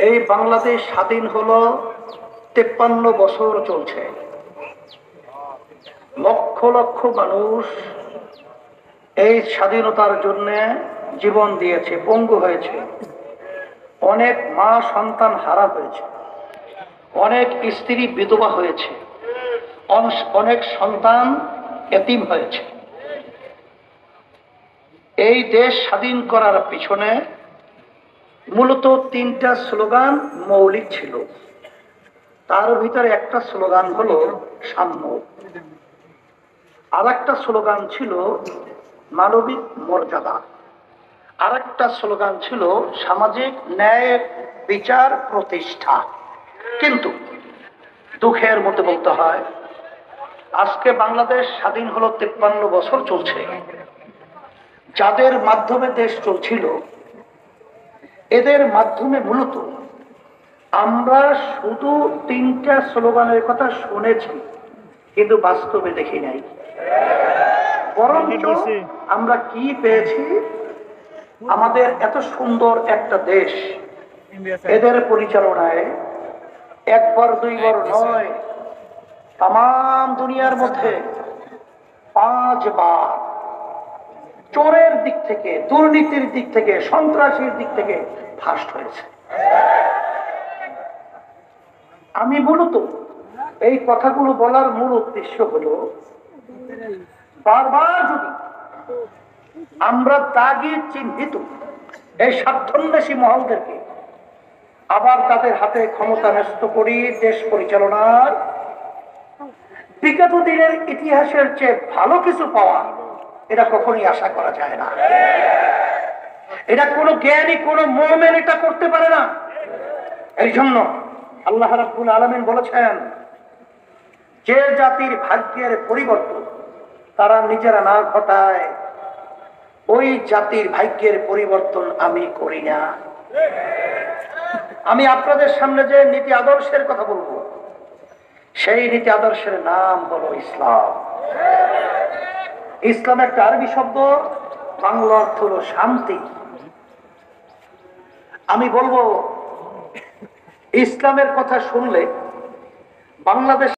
এই বাংলাদেশ স্বাধীন হলো 53 বছর চলছে। লক্ষ লক্ষ মানুষ এই স্বাধীনতার জন্য জীবন দিয়েছে, পঙ্গু হয়েছে, অনেক মা সন্তান হারা হয়েছে, অনেক স্ত্রী বিধবা হয়েছে, অনেক সন্তান এতিম হয়েছে। এই দেশ স্বাধীন করার পিছনে মূলত 3টা স্লোগান মৌলিক ছিল। তার ভিতরে একটা স্লোগান হলো সাম্য, আর একটা স্লোগান ছিল মানবিক মর্যাদা, আর একটা স্লোগান ছিল সামাজিক ন্যায় বিচার প্রতিষ্ঠা। কিন্তু দুঃখের মধ্যে বলতে হয়, আজকে বাংলাদেশ স্বাধীন হলো 53 বছর চলছে। যাদের মাধ্যমে দেশ চলছিল, এদের মাধ্যমে মূলত আমরা শুধু 3টা স্লোগানের কথা শুনেছি, কিন্তু বাস্তবে দেখি নাই। বরঞ্চ আমরা কি পেয়েছি? আমাদের এত সুন্দর একটা দেশ, এদের পরিচালনায় একবার দুইবার নয়, তাম দুনিয়ার মধ্যে 5 বার চোরের দিক থেকে, দুর্নীতির দিক থেকে, সন্ত্রাসীর দিক থেকে ফার্স্ট হয়েছে। আমি মূলত এই কথাগুলো বলার মূল উদ্দেশ্য হলো, বারবার যদি আমরা দাগি চিহ্নিত এই স্বার্থান্বেষী মহলদেরকে আবার তাদের হাতে ক্ষমতা ন্যস্ত করি দেশ পরিচালনার, বিগত দিনের ইতিহাসের চেয়ে ভালো কিছু পাওয়া এটা কখনই আশা করা যায় না। এটা কোনো জ্ঞানী, কোনো মুমিন এটা করতে পারে না। এই জন্য আল্লাহ রাব্বুল আলামিন বলেছেন, যে জাতির ভাগ্যের পরিবর্তন তারা নিজেরা না ঘটায়, ওই জাতির ভাগ্যের পরিবর্তন আমি করি না। আমি আপনাদের সামনে যে নীতি আদর্শের কথা বলবো, সেই নীতি আদর্শের নাম হলো ইসলাম। ইসলাম একটা আরবি শব্দ, বাংলা অর্থ হলো শান্তি। আমি বলবো, ইসলামের কথা শুনলে বাংলাদেশ